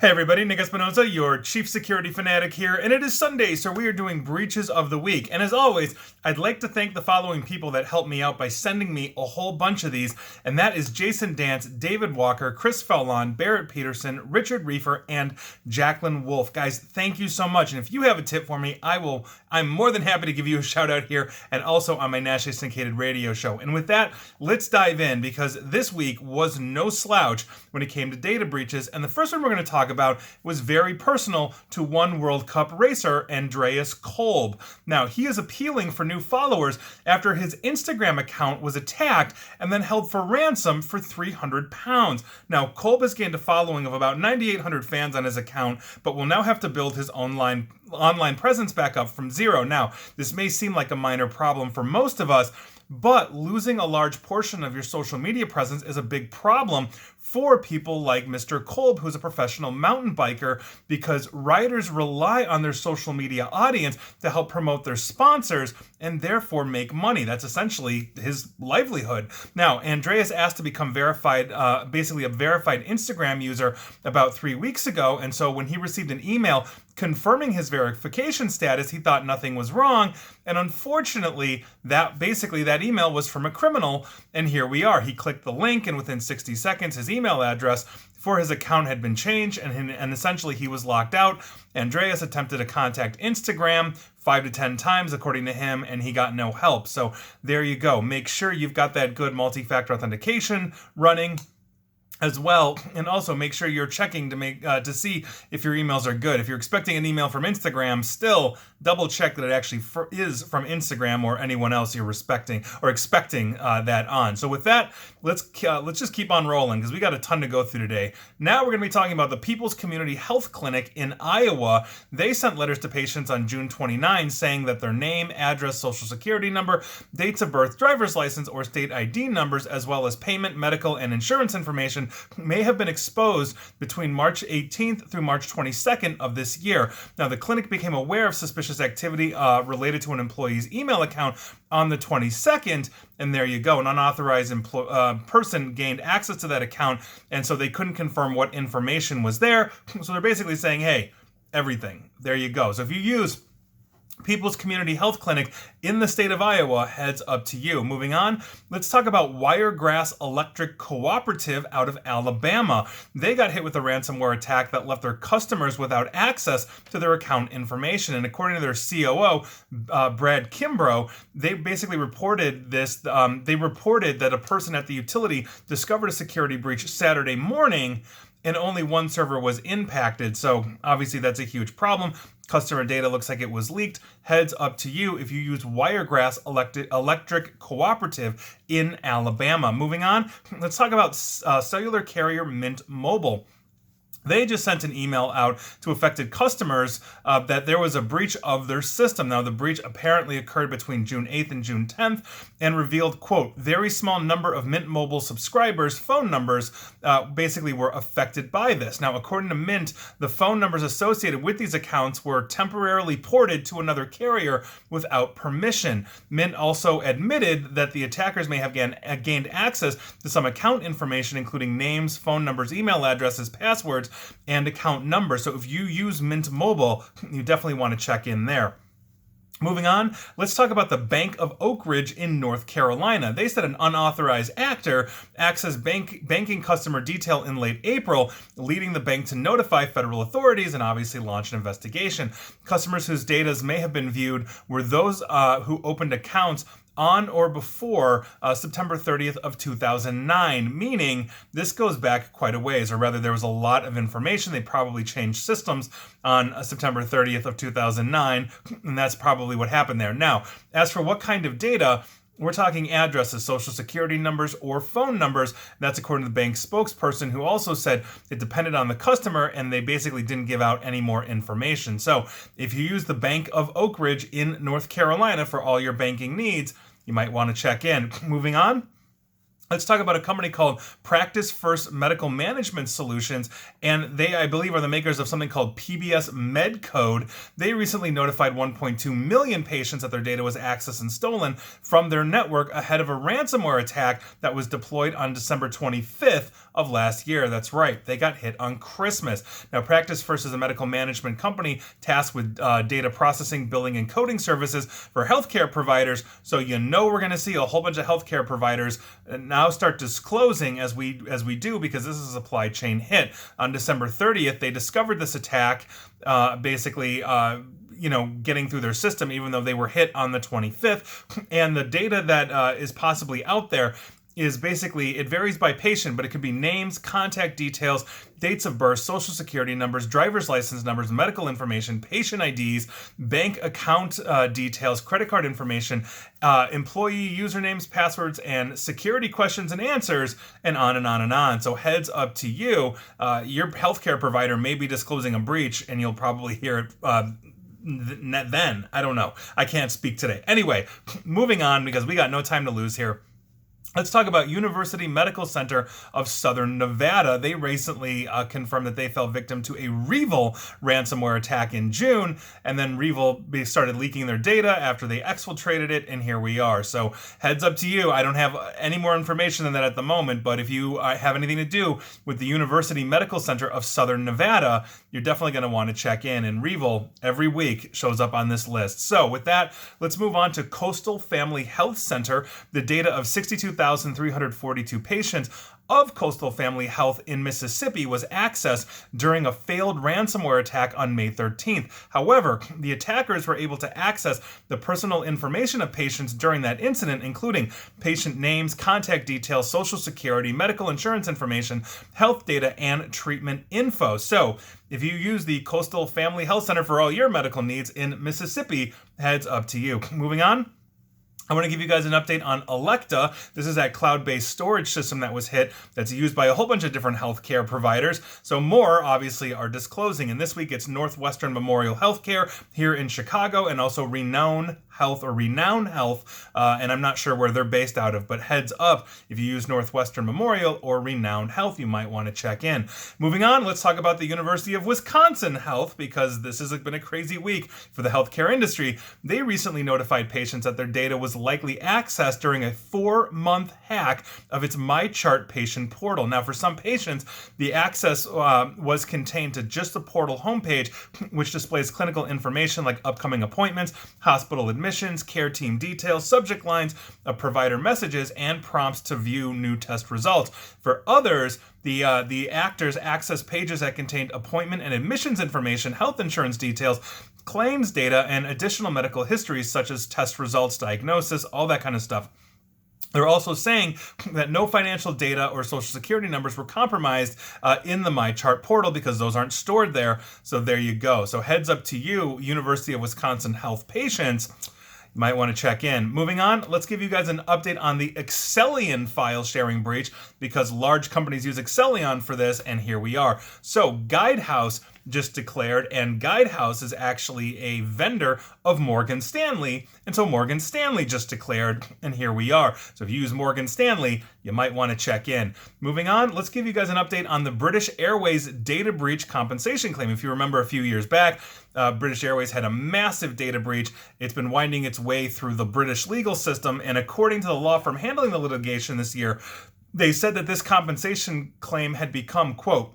Hey everybody, Nick Espinosa, your chief security fanatic here, and it is Sunday, so we are doing breaches of the week. And as always, I'd like to thank the following people that helped me out by sending me a whole bunch of these, and that is Jason Dance, David Walker, Chris Fellon, Barrett Peterson, Richard Reefer, and Jacqueline Wolf. Guys, thank you so much. And if you have a tip for me, I'm more than happy to give you a shout out here and also on my nationally syndicated radio show. And with that, let's dive in, because this week was no slouch when it came to data breaches, and the first one we're going to talk about was very personal to one World Cup racer, Andreas Kolb. Now, he is appealing for new followers after his Instagram account was attacked and then held for ransom for £300. Now, Kolb has gained a following of about 9,800 fans on his account, but will now have to build his online presence back up from zero. Now, this may seem like a minor problem for most of us, but losing a large portion of your social media presence is a big problem for people like Mr. Kolb, who's a professional mountain biker, because riders rely on their social media audience to help promote their sponsors and therefore make money. That's essentially his livelihood. Now, Andreas asked to become verified, basically a verified Instagram user about 3 weeks ago, and so when he received an email confirming his verification status, he thought nothing was wrong, and unfortunately, that email was from a criminal, and here we are. He clicked the link, and within 60 seconds, his email address for his account had been changed, and essentially he was locked out. Andreas attempted to contact Instagram 5 to 10 times, according to him, and he got no help. So there you go. Make sure you've got that good multi-factor authentication running as well, and also make sure you're checking to see if your emails are good. If you're expecting an email from Instagram, still double check that it actually is from Instagram or anyone else you're expecting that on. So with that, let's just keep on rolling, because we got a ton to go through today. Now we're going to be talking about the People's Community Health Clinic in Iowa. They sent letters to patients on June 29 saying that their name, address, social security number, dates of birth, driver's license, or state ID numbers, as well as payment, medical, and insurance information may have been exposed between March 18th through March 22nd of this year. Now, the clinic became aware of suspicious activity related to an employee's email account on the 22nd, and there you go. An unauthorized person gained access to that account, and so they couldn't confirm what information was there. So they're basically saying, hey, everything. There you go. So if you use People's Community Health Clinic in the state of Iowa, heads up to you. Moving on, let's talk about Wiregrass Electric Cooperative out of Alabama. They got hit with a ransomware attack that left their customers without access to their account information. And according to their COO, Brad Kimbrough, they basically reported this. They reported that a person at the utility discovered a security breach Saturday morning, and only one server was impacted. So obviously that's a huge problem. Customer data looks like it was leaked. Heads up to you if you use Wiregrass Electric Cooperative in Alabama. Moving on, let's talk about cellular carrier Mint Mobile. They just sent an email out to affected customers that there was a breach of their system. Now, the breach apparently occurred between June 8th and June 10th and revealed, quote, very small number of Mint Mobile subscribers' phone numbers basically were affected by this. Now, according to Mint, the phone numbers associated with these accounts were temporarily ported to another carrier without permission. Mint also admitted that the attackers may have gained access to some account information, including names, phone numbers, email addresses, passwords, and account number. So if you use Mint Mobile, you definitely want to check in there. Moving on, let's talk about the Bank of Oak Ridge in North Carolina. They said an unauthorized actor accessed banking customer detail in late April, leading the bank to notify federal authorities and obviously launch an investigation. Customers whose data may have been viewed were those who opened accounts on or before September 30th of 2009, meaning this goes back quite a ways, or rather there was a lot of information. They probably changed systems on September 30th of 2009, and that's probably what happened there. Now, as for what kind of data, we're talking addresses, social security numbers, or phone numbers. That's according to the bank's spokesperson, who also said it depended on the customer and they basically didn't give out any more information. So if you use the Bank of Oak Ridge in North Carolina for all your banking needs, you might want to check in. Moving on. Let's talk about a company called Practice First Medical Management Solutions, and they, I believe, are the makers of something called PBS MedCode. They recently notified 1.2 million patients that their data was accessed and stolen from their network ahead of a ransomware attack that was deployed on December 25th of last year. That's right, they got hit on Christmas. Now, Practice First is a medical management company tasked with data processing, billing, and coding services for healthcare providers. So we're going to see a whole bunch of healthcare providers now start disclosing as we do, because this is a supply chain hit. On December 30th, they discovered this attack, getting through their system, even though they were hit on the 25th. And the data that is possibly out there is basically, it varies by patient, but it could be names, contact details, dates of birth, social security numbers, driver's license numbers, medical information, patient IDs, bank account details, credit card information, employee usernames, passwords, and security questions and answers, and on and on and on. So heads up to you, your healthcare provider may be disclosing a breach, and you'll probably hear it then. I don't know. I can't speak today. Anyway, moving on, because we got no time to lose here. Let's talk about University Medical Center of Southern Nevada. They recently confirmed that they fell victim to a REvil ransomware attack in June, and then REvil started leaking their data after they exfiltrated it, and here we are. So heads up to you. I don't have any more information than that at the moment, but if you have anything to do with the University Medical Center of Southern Nevada, you're definitely going to want to check in, and REvil every week shows up on this list. So with that, let's move on to Coastal Family Health Center. The data of 62,342 patients of Coastal Family Health in Mississippi was accessed during a failed ransomware attack on May 13th. However, the attackers were able to access the personal information of patients during that incident, including patient names, contact details, social security, medical insurance information, health data, and treatment info. So, if you use the Coastal Family Health Center for all your medical needs in Mississippi, heads up to you. Moving on, I want to give you guys an update on Elekta. This is that cloud-based storage system that was hit that's used by a whole bunch of different healthcare providers. So more, obviously, are disclosing. And this week, it's Northwestern Memorial Healthcare here in Chicago, and also Renown Health, and I'm not sure where they're based out of, but heads up, if you use Northwestern Memorial or Renown Health, you might want to check in. Moving on, let's talk about the University of Wisconsin Health, because this has been a crazy week for the healthcare industry. They recently notified patients that their data was likely accessed during a 4-month hack of its MyChart patient portal. Now, for some patients, the access was contained to just the portal homepage, which displays clinical information like upcoming appointments, hospital admissions, care team details, subject lines of provider messages, and prompts to view new test results. For others, the actors accessed pages that contained appointment and admissions information, health insurance details, claims data, and additional medical histories such as test results, diagnosis, all that kind of stuff. They're also saying that no financial data or social security numbers were compromised in the MyChart portal, because those aren't stored there. So there you go. So heads up to you, University of Wisconsin Health patients. You might want to check in. Moving on, let's give you guys an update on the Excellion file sharing breach, because large companies use Excellion for this, and here we are. So Guidehouse just declared, and Guidehouse is actually a vendor of Morgan Stanley, and so Morgan Stanley just declared, and here we are. So if you use Morgan Stanley, you might want to check in. Moving on, let's give you guys an update on the British Airways data breach compensation claim. If you remember a few years back, British Airways had a massive data breach. It's been winding its way through the British legal system, and according to the law firm handling the litigation this year, they said that this compensation claim had become, quote,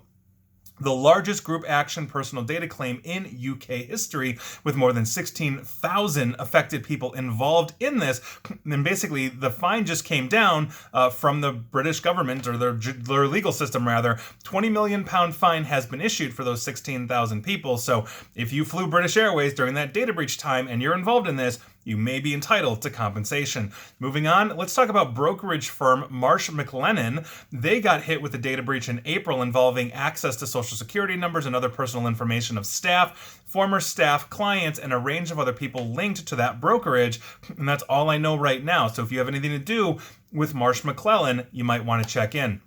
the largest group action personal data claim in UK history, with more than 16,000 affected people involved in this. And basically, the fine just came down from the British government, or their legal system rather. £20 million fine has been issued for those 16,000 people. So if you flew British Airways during that data breach time and you're involved in this, you may be entitled to compensation. Moving on, let's talk about brokerage firm Marsh McLennan. They got hit with a data breach in April involving access to social security numbers and other personal information of staff, former staff, clients, and a range of other people linked to that brokerage. And that's all I know right now. So if you have anything to do with Marsh McLennan, you might want to check in.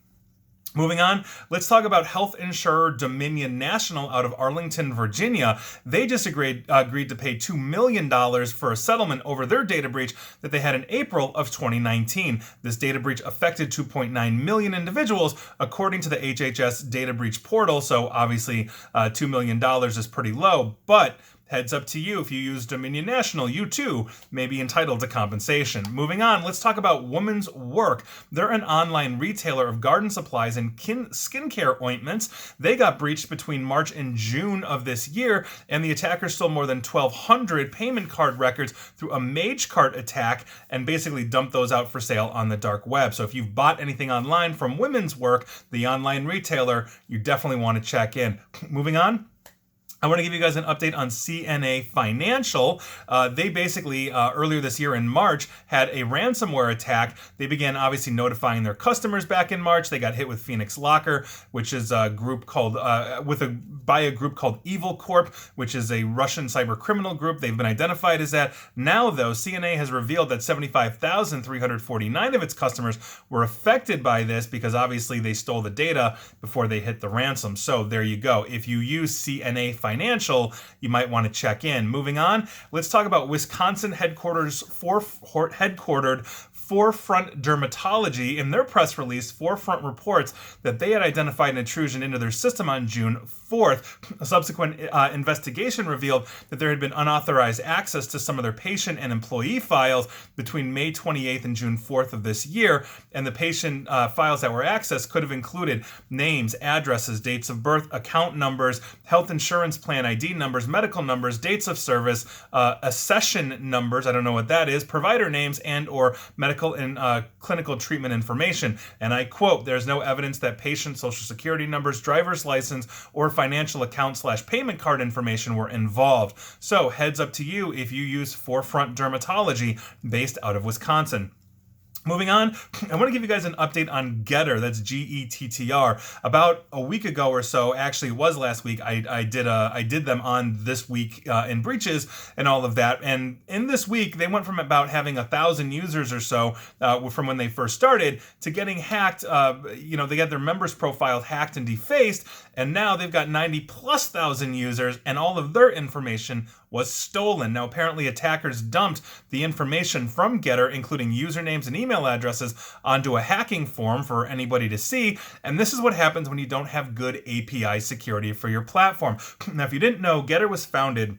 Moving on, let's talk about health insurer Dominion National out of Arlington, Virginia. They just agreed to pay $2 million for a settlement over their data breach that they had in April of 2019. This data breach affected 2.9 million individuals, according to the HHS data breach portal. So obviously, $2 million is pretty low, but heads up to you, if you use Dominion National, you too may be entitled to compensation. Moving on, let's talk about Woman's Work. They're an online retailer of garden supplies and skincare ointments. They got breached between March and June of this year, and the attackers stole more than 1,200 payment card records through a Mage Cart attack and basically dumped those out for sale on the dark web. So if you've bought anything online from Women's Work, the online retailer, you definitely want to check in. Moving on, I want to give you guys an update on CNA Financial. They basically, earlier this year in March, had a ransomware attack. They began obviously notifying their customers back in March. They got hit with Phoenix Locker, which is a group called, by a group called Evil Corp, which is a Russian cyber criminal group. They've been identified as that. Now, though, CNA has revealed that 75,349 of its customers were affected by this because obviously they stole the data before they hit the ransom. So there you go. If you use CNA Financial, you might want to check in. Moving on, let's talk about Wisconsin headquartered Forefront Dermatology. In their press release, Forefront reports that they had identified an intrusion into their system on June 4th. A subsequent investigation revealed that there had been unauthorized access to some of their patient and employee files between May 28th and June 4th of this year, and the patient files that were accessed could have included names, addresses, dates of birth, account numbers, health insurance plan ID numbers, medical numbers, dates of service, accession numbers, I don't know what that is, provider names, and or medical and clinical treatment information. And I quote, "There's no evidence that patient social security numbers, driver's license, or financial account/payment card information were involved." So heads up to you if you use Forefront Dermatology based out of Wisconsin. Moving on, I want to give you guys an update on Getter. That's Gettr. About a week ago or so, actually it was last week, I did them on This Week in Breaches and all of that. And in this week, they went from about having 1,000 users or so from when they first started to getting hacked. They got their members' profiles hacked and defaced, and now they've got 90,000+ users, and all of their information was stolen. Now, apparently attackers dumped the information from Getter, including usernames and email addresses, onto a hacking forum for anybody to see. And this is what happens when you don't have good API security for your platform. Now, if you didn't know, Getter was founded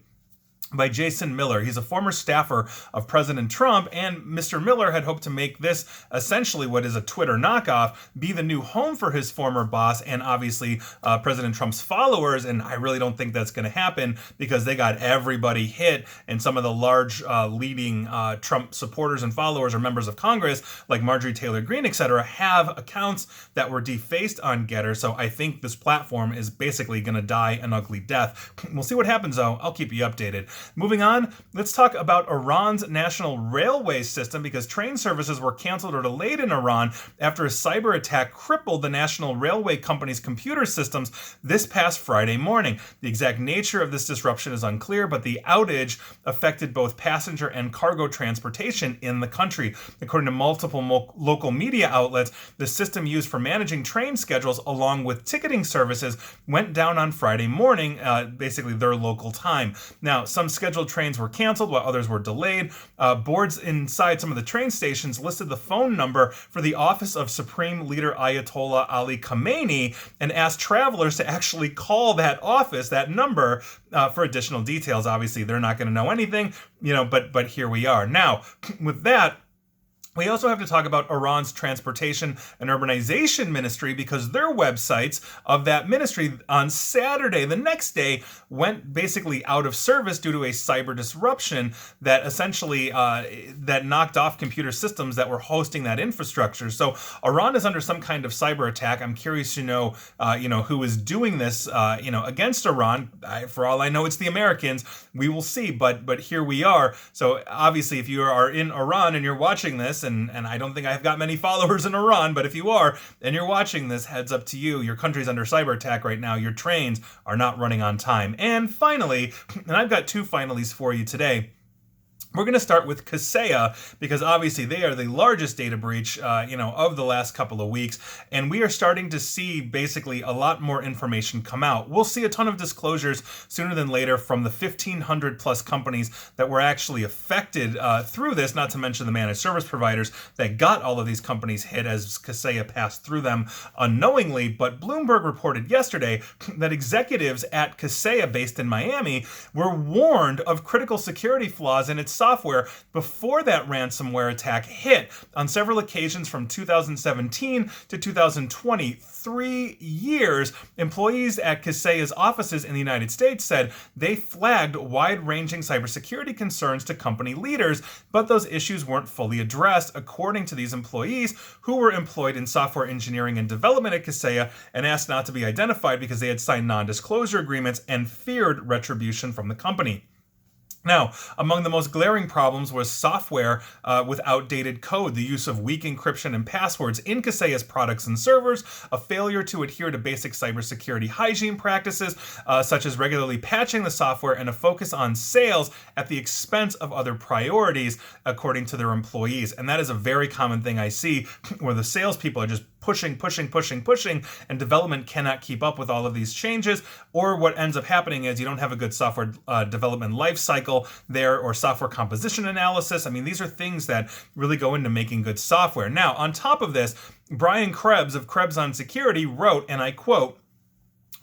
by Jason Miller. He's a former staffer of President Trump, and Mr. Miller had hoped to make this essentially what is a Twitter knockoff be the new home for his former boss and obviously President Trump's followers. And I really don't think that's going to happen because they got everybody hit, and some of the large leading Trump supporters and followers or members of Congress like Marjorie Taylor Greene, etc., have accounts that were defaced on Getter. So I think this platform is basically going to die an ugly death. We'll see what happens though. I'll keep you updated. Moving on, let's talk about Iran's national railway system because train services were canceled or delayed in Iran after a cyber attack crippled the national railway company's computer systems this past Friday morning. The exact nature of this disruption is unclear, but the outage affected both passenger and cargo transportation in the country. According to multiple local media outlets, the system used for managing train schedules along with ticketing services went down on Friday morning, basically their local time. Now, some scheduled trains were canceled while others were delayed. Boards inside some of the train stations listed the phone number for the office of Supreme Leader Ayatollah Ali Khamenei and asked travelers to actually call that office, that number, for additional details. Obviously, they're not going to know anything, but here we are. Now, with that, we also have to talk about Iran's Transportation and Urbanization Ministry because their websites of that ministry on Saturday, the next day, went basically out of service due to a cyber disruption that essentially that knocked off computer systems that were hosting that infrastructure. So Iran is under some kind of cyber attack. I'm curious to know, who is doing this, against Iran. For all I know, it's the Americans. We will see, but here we are. So obviously, if you are in Iran and you're watching this, and I don't think I've got many followers in Iran, but if you are and you're watching this, heads up to you. Your country's under cyber attack right now. Your trains are not running on time. And finally, and I've got two finalies for you today, We're going to start with Kaseya because obviously they are the largest data breach, of the last couple of weeks, and we are starting to see basically a lot more information come out. We'll see a ton of disclosures sooner than later from the 1,500 plus companies that were actually affected through this, not to mention the managed service providers that got all of these companies hit as Kaseya passed through them unknowingly. But Bloomberg reported yesterday that executives at Kaseya, based in Miami, were warned of critical security flaws in its software before that ransomware attack hit on several occasions from 2017 to 2020. 3 years, employees at Kaseya's offices in the United States said they flagged wide-ranging cybersecurity concerns to company leaders, but those issues weren't fully addressed, according to these employees who were employed in software engineering and development at Kaseya and asked not to be identified because they had signed non-disclosure agreements and feared retribution from the company. Now, among the most glaring problems was software with outdated code, the use of weak encryption and passwords in Kaseya's products and servers, a failure to adhere to basic cybersecurity hygiene practices, such as regularly patching the software, and a focus on sales at the expense of other priorities, according to their employees. And that is a very common thing I see, where the salespeople are just pushing, and development cannot keep up with all of these changes, or what ends up happening is you don't have a good software development life cycle there, or software composition analysis. I mean, these are things that really go into making good software. Now, on top of this, Brian Krebs of Krebs on Security wrote, and I quote,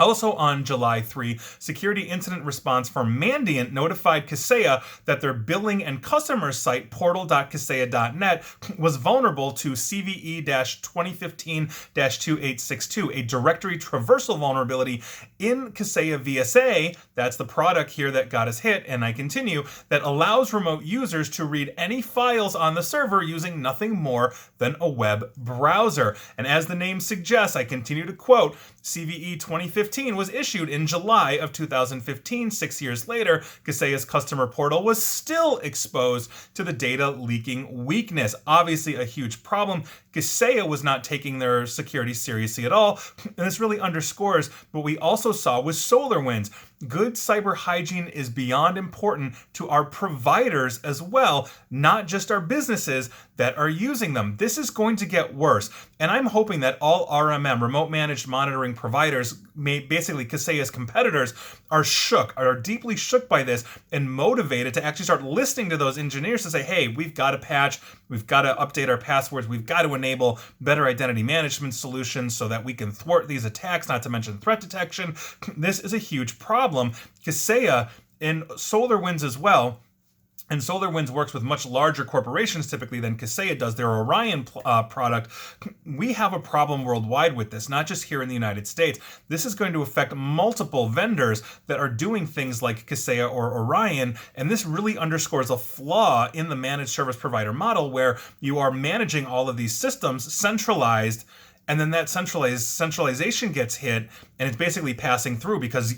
also on July 3, security incident response from Mandiant notified Kaseya that their billing and customer site, portal.kaseya.net, was vulnerable to CVE-2015-2862, a directory traversal vulnerability in Kaseya VSA, that's the product here that got us hit, and I continue, that allows remote users to read any files on the server using nothing more than a web browser. And as the name suggests, I continue to quote, CVE 2015 was issued in July of 2015. 6 years later, Kaseya's customer portal was still exposed to the data leaking weakness. Obviously a huge problem. Kaseya was not taking their security seriously at all, and this really underscores what we also saw with SolarWinds. Good cyber hygiene is beyond important to our providers as well, not just our businesses that are using them. This is going to get worse, and I'm hoping that all RMM, remote managed monitoring providers, basically Kaseya's competitors, are deeply shook by this and motivated to actually start listening to those engineers to say, hey, we've got to patch, we've got to update our passwords, we've got to enable better identity management solutions so that we can thwart these attacks, not to mention threat detection. This is a huge problem. Kaseya and SolarWinds as well, and SolarWinds works with much larger corporations typically than Kaseya does, their Orion product. We have a problem worldwide with this, not just here in the United States. This is going to affect multiple vendors that are doing things like Kaseya or Orion, and this really underscores a flaw in the managed service provider model where you are managing all of these systems centralized, and then that centralization gets hit, and it's basically passing through because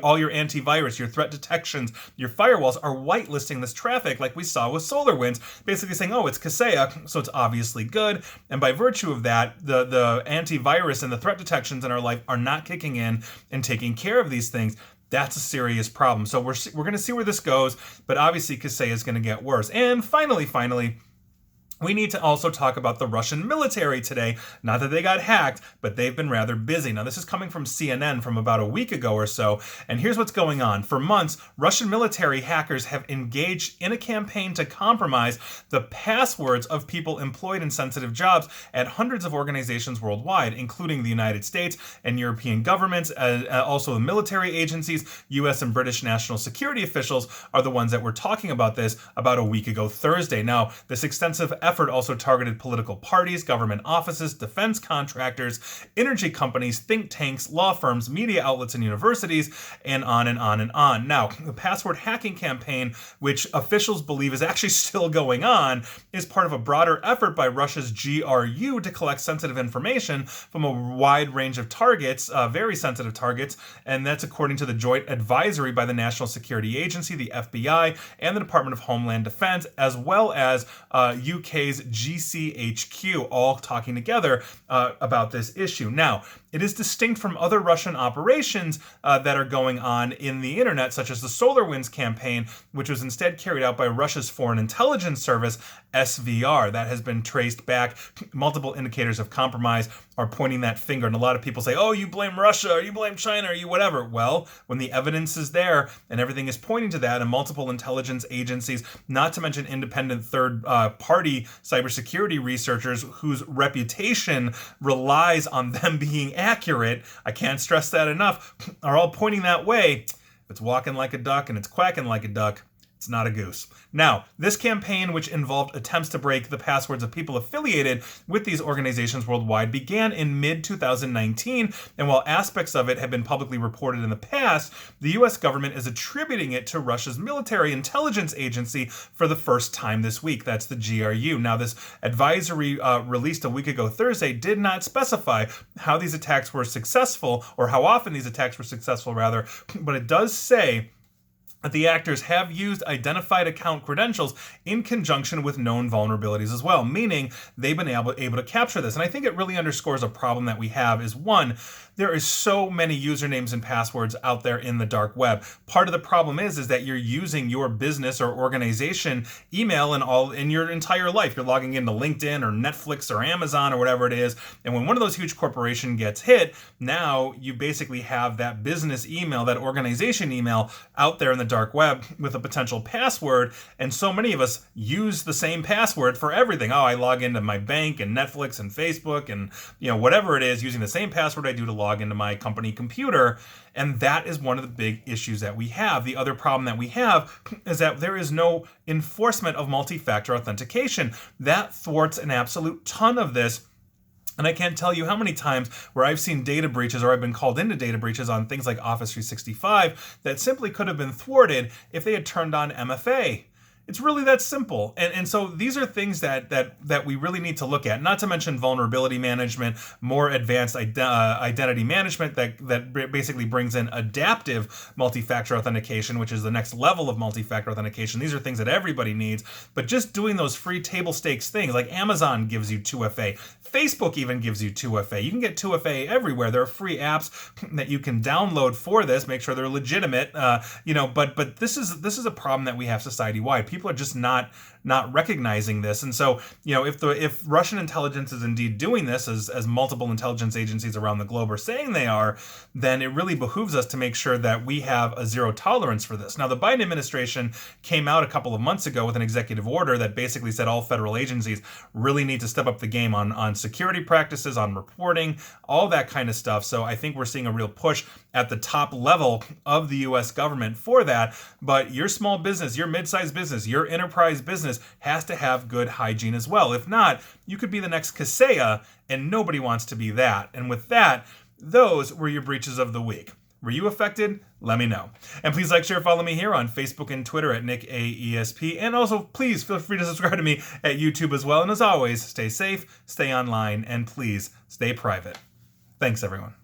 all your antivirus, your threat detections, your firewalls are whitelisting this traffic, like we saw with SolarWinds, basically saying, oh, it's Kaseya, so it's obviously good. And by virtue of that, the antivirus and the threat detections in our life are not kicking in and taking care of these things. That's a serious problem. So we're going to see where this goes, but obviously Kaseya is going to get worse. And finally, we need to also talk about the Russian military today. Not that they got hacked, but they've been rather busy. Now, this is coming from CNN from about a week ago or so, and here's what's going on. For months, Russian military hackers have engaged in a campaign to compromise the passwords of people employed in sensitive jobs at hundreds of organizations worldwide, including the United States and European governments, also the military agencies. U.S. and British national security officials are the ones that were talking about this about a week ago Thursday. Now, this extensive effort also targeted political parties, government offices, defense contractors, energy companies, think tanks, law firms, media outlets, and universities, and on and on and on. Now, the password hacking campaign, which officials believe is actually still going on, is part of a broader effort by Russia's GRU to collect sensitive information from a wide range of targets, very sensitive targets, and that's according to the joint advisory by the National Security Agency, the FBI, and the Department of Homeland Defense, as well as UK's GCHQ, all talking together about this issue. Now, it is distinct from other Russian operations that are going on in the internet, such as the SolarWinds campaign, which was instead carried out by Russia's Foreign Intelligence Service, SVR. That has been traced back. Multiple indicators of compromise are pointing that finger. And a lot of people say, oh, you blame Russia, or you blame China, or you whatever. Well, when the evidence is there and everything is pointing to that, and multiple intelligence agencies, not to mention independent third-party cybersecurity researchers whose reputation relies on them being accurate, I can't stress that enough, are all pointing that way. It's walking like a duck and it's quacking like a duck. It's not a goose. Now, this campaign, which involved attempts to break the passwords of people affiliated with these organizations worldwide, began in mid-2019, and while aspects of it have been publicly reported in the past, the US government is attributing it to Russia's military intelligence agency for the first time this week. That's the GRU. Now, this advisory released a week ago Thursday did not specify how these attacks were successful, or how often these attacks were successful, rather, but it does say that the actors have used identified account credentials in conjunction with known vulnerabilities as well, meaning they've been able to capture this. And I think it really underscores a problem that we have is, one, there is so many usernames and passwords out there in the dark web. Part of the problem is that you're using your business or organization email in your entire life. You're logging into LinkedIn or Netflix or Amazon or whatever it is. And when one of those huge corporations gets hit, now you basically have that business email, that organization email out there in the dark web with a potential password. And so many of us use the same password for everything. Oh, I log into my bank and Netflix and Facebook and whatever it is, using the same password I do to log into my company computer. And that is one of the big issues that we have. The other problem that we have is that there is no enforcement of multi-factor authentication. That thwarts an absolute ton of this. And I can't tell you how many times where I've seen data breaches, or I've been called into data breaches on things like Office 365 that simply could have been thwarted if they had turned on MFA. It's really that simple. And so these are things that we really need to look at, not to mention vulnerability management, more advanced identity management that basically brings in adaptive multi-factor authentication, which is the next level of multi-factor authentication. These are things that everybody needs, but just doing those free table stakes things, like Amazon gives you 2FA, Facebook even gives you 2FA. You can get 2FA everywhere. There are free apps that you can download for this, make sure they're legitimate, but this is a problem that we have society-wide. People are just not recognizing this. And so, if Russian intelligence is indeed doing this, as multiple intelligence agencies around the globe are saying they are, then it really behooves us to make sure that we have a zero tolerance for this. Now, the Biden administration came out a couple of months ago with an executive order that basically said all federal agencies really need to step up the game on security practices, on reporting, all that kind of stuff. So I think we're seeing a real push at the top level of the US government for that. But your small business, your mid-sized business, your enterprise business has to have good hygiene as well. If not, you could be the next Kaseya, and nobody wants to be that. And with that, those were your breaches of the week. Were you affected? Let me know. And please like, share, follow me here on Facebook and Twitter at NickAESP. And also, please feel free to subscribe to me at YouTube as well. And as always, stay safe, stay online, and please stay private. Thanks, everyone.